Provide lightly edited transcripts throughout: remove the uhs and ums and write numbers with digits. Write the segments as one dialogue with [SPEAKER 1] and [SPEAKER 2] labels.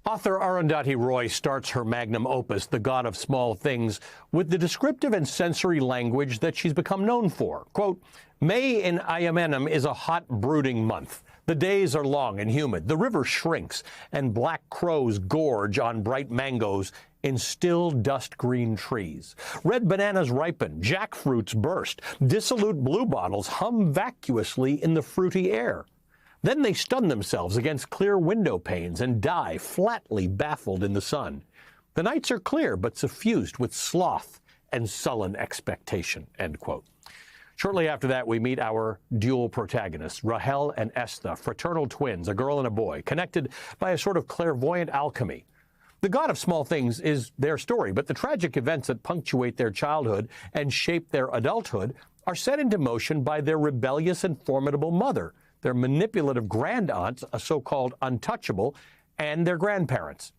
[SPEAKER 1] Author Arundhati Roy starts her magnum opus, The God of Small Things, with the descriptive and sensory language that she's become known for. Quote, May in Ayamenam is a hot, brooding month. The days are long and humid. The river shrinks, and black crows gorge on bright mangoes in still dust-green trees. Red bananas ripen, jackfruits burst, dissolute bluebottles hum vacuously in the fruity air. Then they stun themselves against clear window panes and die, flatly baffled in the sun. The nights are clear, but suffused with sloth and sullen expectation, end quote. Shortly after that, we meet our dual protagonists, Rahel and Estha, fraternal twins, a girl and a boy, connected by a sort of clairvoyant alchemy. The God of Small Things is their story, but the tragic events that punctuate their childhood and shape their adulthood are set into motion by their rebellious and formidable mother, their manipulative grand-aunts, a so-called untouchable, and their grandparents.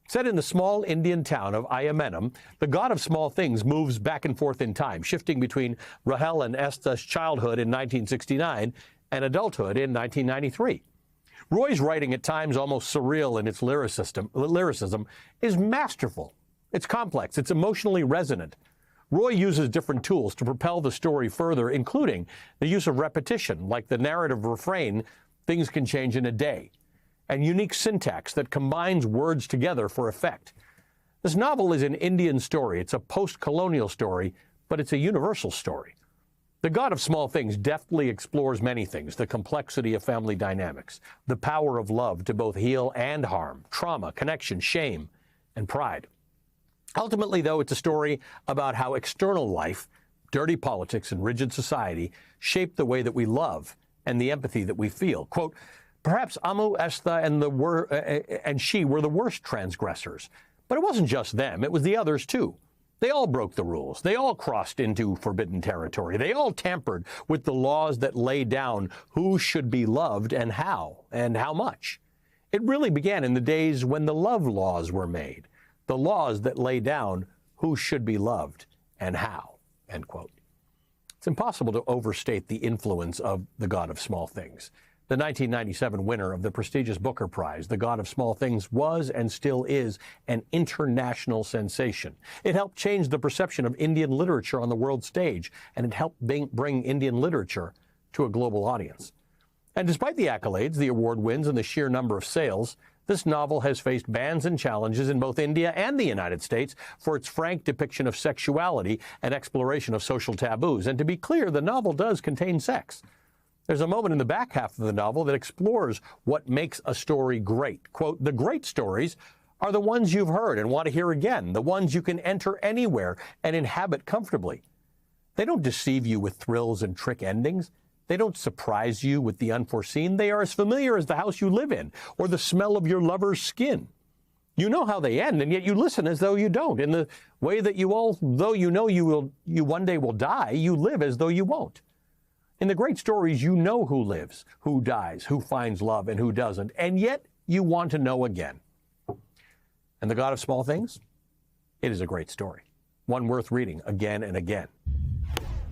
[SPEAKER 1] Set in the small Indian town of Ayamenam, the God of Small Things moves back and forth in time, shifting between Rahel and Estha's childhood in 1969 and adulthood in 1993. Roy's writing, at times almost surreal in its lyricism, is masterful. It's complex. It's emotionally resonant. Roy uses different tools to propel the story further, including the use of repetition, like the narrative refrain, things can change in a day, and unique syntax that combines words together for effect. This novel is an Indian story. It's a post-colonial story, but it's a universal story. The God of Small Things deftly explores many things: the complexity of family dynamics, the power of love to both heal and harm, trauma, connection, shame, and pride. Ultimately, though, it's a story about how external life, dirty politics, and rigid society shape the way that we love and the empathy that we feel. Quote, perhaps Amu, Estha, and she were the worst transgressors. But it wasn't just them. It was the others, too. They all broke the rules. They all crossed into forbidden territory. They all tampered with the laws that lay down who should be loved and how much. It really began in the days when the love laws were made, the laws that lay down who should be loved and how, end quote. It's impossible to overstate the influence of The God of Small Things. The 1997 winner of the prestigious Booker Prize, The God of Small Things, was and still is an international sensation. It helped change the perception of Indian literature on the world stage, and it helped bring Indian literature to a global audience. And despite the accolades, the award wins, and the sheer number of sales, this novel has faced bans and challenges in both India and the United States for its frank depiction of sexuality and exploration of social taboos. And to be clear, the novel does contain sex. There's a moment in the back half of the novel that explores what makes a story great. Quote, the great stories are the ones you've heard and want to hear again, the ones you can enter anywhere and inhabit comfortably. They don't deceive you with thrills and trick endings. They don't surprise you with the unforeseen. They are as familiar as the house you live in or the smell of your lover's skin. You know how they end, and yet you listen as though you don't. In the way that though you know you one day will die, you live as though you won't. In the great stories, you know who lives, who dies, who finds love, and who doesn't, and yet you want to know again. And The God of Small Things? It is a great story, one worth reading again and again.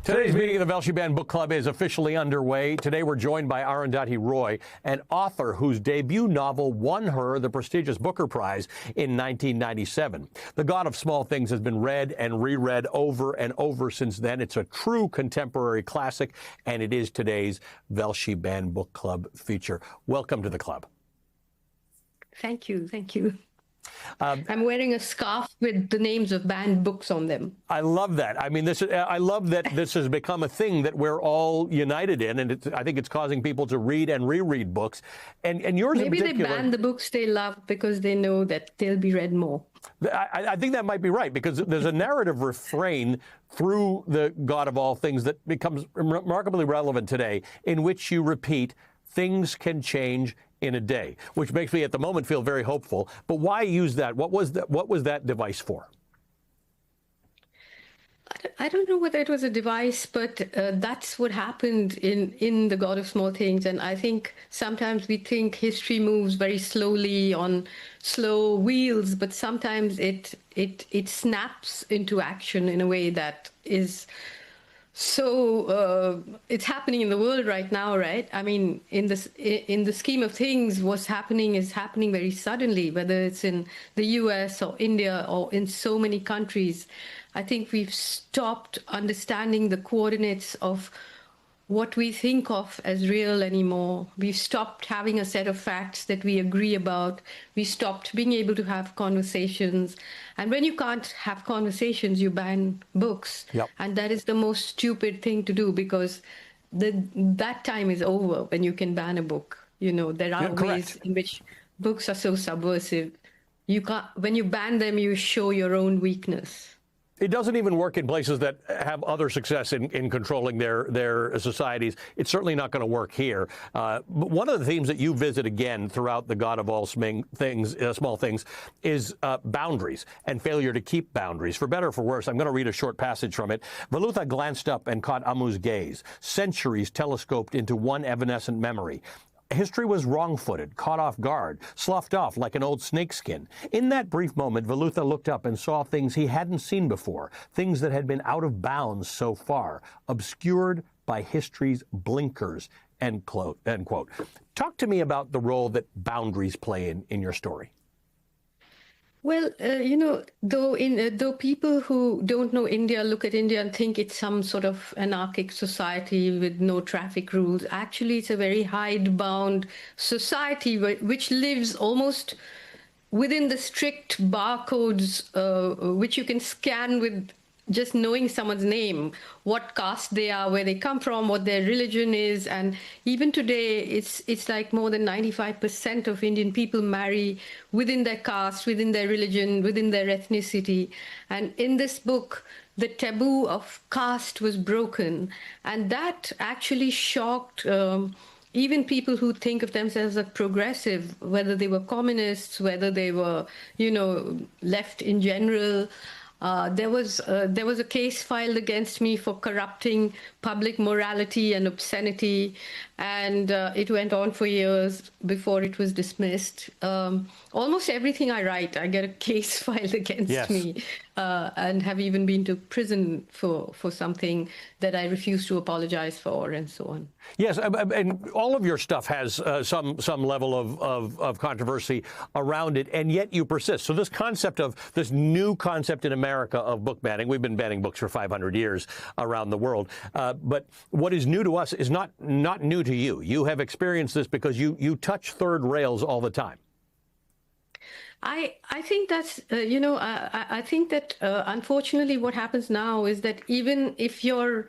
[SPEAKER 1] Today's meeting of the Velshi Band Book Club is officially underway. Today we're joined by Arundhati Roy, an author whose debut novel won her the prestigious Booker Prize in 1997. The God of Small Things has been read and reread over and over since then. It's a true contemporary classic, and it is today's Velshi Band Book Club feature. Welcome to the club.
[SPEAKER 2] Thank you. Thank you. I'm wearing a scarf with the names of banned books on them.
[SPEAKER 1] I love that. I mean, I love that this has become a thing that we're all united in, and I think it's causing people to read and reread books. And yours
[SPEAKER 2] Maybe
[SPEAKER 1] in particular,
[SPEAKER 2] they ban the books they love because they know that they'll be read more.
[SPEAKER 1] I think that might be right, because there's a narrative refrain through The God of All Things that becomes remarkably relevant today, in which you repeat, things can change in a day, which makes me at the moment feel very hopeful. But why use that? What was that device for?
[SPEAKER 2] I don't know whether it was a device, but that's what happened in The God of Small Things. And I think sometimes we think history moves very slowly on slow wheels, but sometimes it snaps into action in a way that is It's happening in the world right now, right? I mean, in the scheme of things, what's happening is happening very suddenly, whether it's in the US or India or in so many countries. I think we've stopped understanding the coordinates of what we think of as real anymore. We've stopped having a set of facts that we agree about. We stopped being able to have conversations. And when you can't have conversations, you ban books.
[SPEAKER 1] Yep.
[SPEAKER 2] And that is the most stupid thing to do, because that time is over when you can ban a book. You know, there are ways in which books are so subversive. You can't, when you ban them, you show your own weakness.
[SPEAKER 1] It doesn't even work in places that have other success in controlling their societies. It's certainly not going to work here. But one of the themes that you visit again throughout The God of All Things, Small Things, is boundaries and failure to keep boundaries. For better or for worse, I'm going to read a short passage from it. Valutha glanced up and caught Amu's gaze. Centuries telescoped into one evanescent memory. History was wrong-footed, caught off guard, sloughed off like an old snakeskin. In that brief moment, Valutha looked up and saw things he hadn't seen before, things that had been out of bounds so far, obscured by history's blinkers, end quote. Talk to me about the role that boundaries play in your story.
[SPEAKER 2] Well, though people who don't know India look at India and think it's some sort of anarchic society with no traffic rules, actually it's a very hidebound society which lives almost within the strict barcodes which you can scan with just knowing someone's name, what caste they are, where they come from, what their religion is. And even today, it's like more than 95% of Indian people marry within their caste, within their religion, within their ethnicity. And in this book, the taboo of caste was broken. And that actually shocked even people who think of themselves as progressive, whether they were communists, whether they were, left in general. There was a case filed against me for corrupting public morality and obscenity, and it went on for years before it was dismissed. Almost everything I write, I get a case filed against me, and have even been to prison for something that I refuse to apologize for, and so on.
[SPEAKER 1] Yes, and all of your stuff has some level of controversy around it, and yet you persist. So this new concept in America of book banning, we've been banning books for 500 years around the world, but what is new to us is not new to you. You have experienced this because you touch third rails all the time.
[SPEAKER 2] I think that's, I think that unfortunately what happens now is that even if you're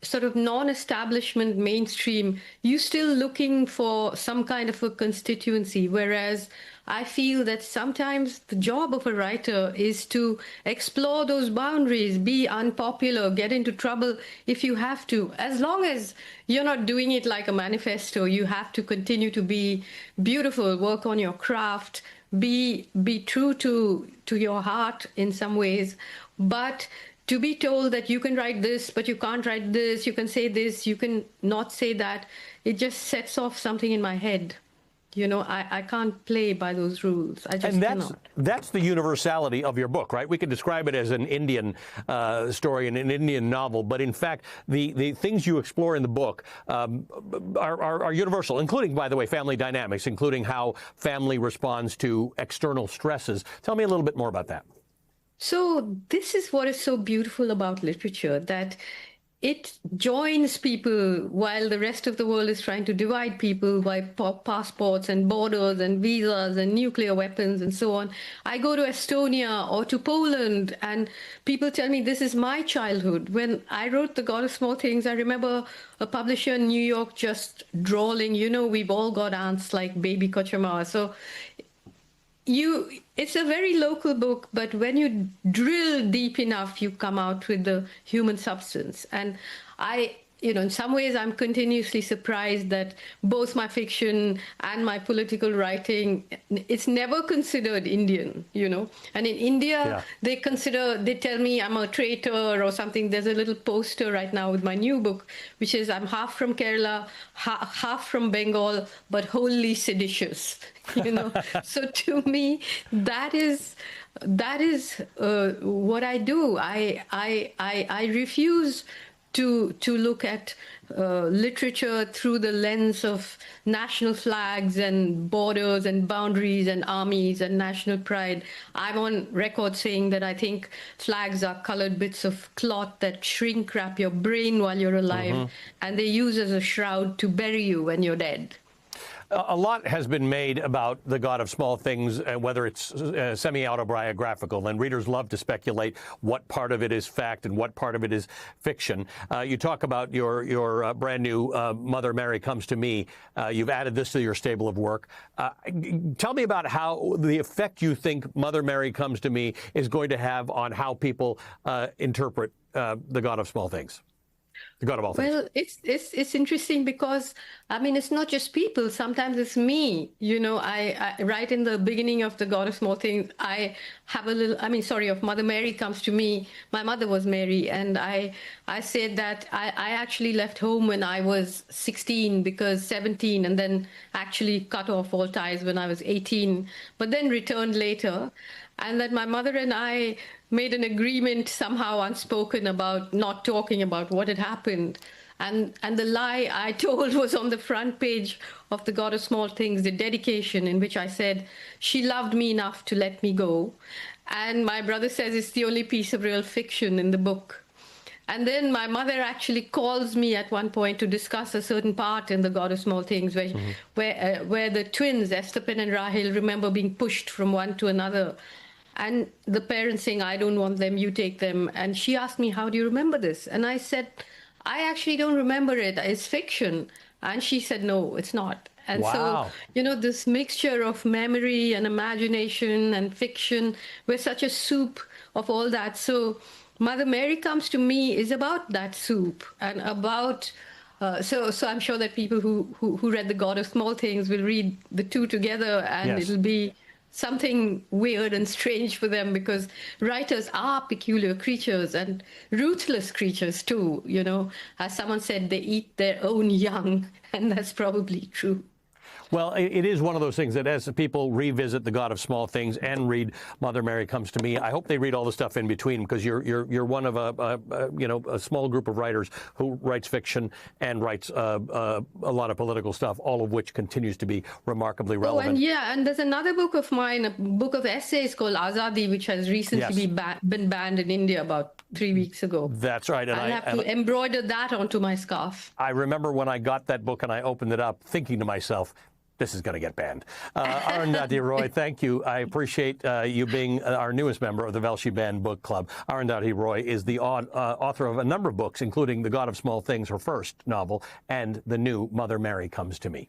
[SPEAKER 2] sort of non-establishment mainstream, you're still looking for some kind of a constituency, whereas I feel that sometimes the job of a writer is to explore those boundaries, be unpopular, get into trouble if you have to. As long as you're not doing it like a manifesto, you have to continue to be beautiful, work on your craft, be true to your heart in some ways. But to be told that you can write this, but you can't write this, you can say this, you can not say that, it just sets off something in my head. I can't play by those rules. I just cannot.
[SPEAKER 1] That's the universality of your book, right? We could describe it as an Indian story and an Indian novel, but in fact, the things you explore in the book are universal, including, by the way, family dynamics, including how family responds to external stresses. Tell me a little bit more about that.
[SPEAKER 2] So this is what is so beautiful about literature, that it joins people while the rest of the world is trying to divide people by passports and borders and visas and nuclear weapons and so on. I go to Estonia or to Poland and people tell me this is my childhood. When I wrote The God of Small Things, I remember a publisher in New York just drawling, we've all got aunts like Baby Kochama. So it's a very local book, but when you drill deep enough, you come out with the human substance. And in some ways, I'm continuously surprised that both my fiction and my political writing, it's never considered Indian, And in India, they tell me I'm a traitor or something. There's a little poster right now with my new book, which is I'm half from Kerala, half from Bengal, but wholly seditious, So to me, that is what I do. I refuse to look at literature through the lens of national flags and borders and boundaries and armies and national pride. I'm on record saying that I think flags are colored bits of cloth that shrink wrap your brain while you're alive, and they use as a shroud to bury you when you're dead.
[SPEAKER 1] A lot has been made about the God of Small Things, whether it's semi-autobiographical, and readers love to speculate what part of it is fact and what part of it is fiction. You talk about your brand new Mother Mary Comes to Me. You've added this to your stable of work. Tell me about how the effect you think Mother Mary Comes to Me is going to have on how people interpret the God of Small Things. The God of all things.
[SPEAKER 2] Well, it's interesting because, I mean, it's not just people. Sometimes it's me. You know, I right in the beginning of the God of Small Things, I have a little, of Mother Mary Comes to Me. My mother was Mary, and I said that I actually left home when I was 16 because 17, and then actually cut off all ties when I was 18, but then returned later. And that my mother and I made an agreement somehow unspoken about not talking about what had happened. And the lie I told was on the front page of The God of Small Things, the dedication in which I said, she loved me enough to let me go. And my brother says it's the only piece of real fiction in the book. And then my mother actually calls me at one point to discuss a certain part in The God of Small Things where the twins, Estepen and Rahel, remember being pushed from one to another. And the parents saying, I don't want them, you take them. And she asked me, how do you remember this? And I said, I actually don't remember it. It's fiction. And she said, no, it's not. And
[SPEAKER 1] wow.
[SPEAKER 2] So, you know, this mixture of memory and imagination and fiction, we're such a soup of all that. So Mother Mary Comes to Me is about that soup and about... So I'm sure that people who read The God of Small Things will read the two together, and
[SPEAKER 1] yes.
[SPEAKER 2] It'll be something weird and strange for them, because writers are peculiar creatures and ruthless creatures too. You know, as someone said, they eat their own young, and that's probably true.
[SPEAKER 1] Well, it is one of those things that as people revisit The God of Small Things and read Mother Mary Comes to Me, I hope they read all the stuff in between, because you're one of a small group of writers who writes fiction and writes a lot of political stuff, all of which continues to be remarkably relevant.
[SPEAKER 2] Oh, and there's another book of mine, a book of essays called Azadi, which has recently been banned in India about 3 weeks ago.
[SPEAKER 1] That's right. And
[SPEAKER 2] I'll have to embroider that onto my scarf.
[SPEAKER 1] I remember when I got that book and I opened it up, thinking to myself, this is going to get banned. Arundhati Roy, thank you. I appreciate you being our newest member of the Velshi Band Book Club. Arundhati Roy is the author of a number of books, including The God of Small Things, her first novel, and the new Mother Mary Comes to Me.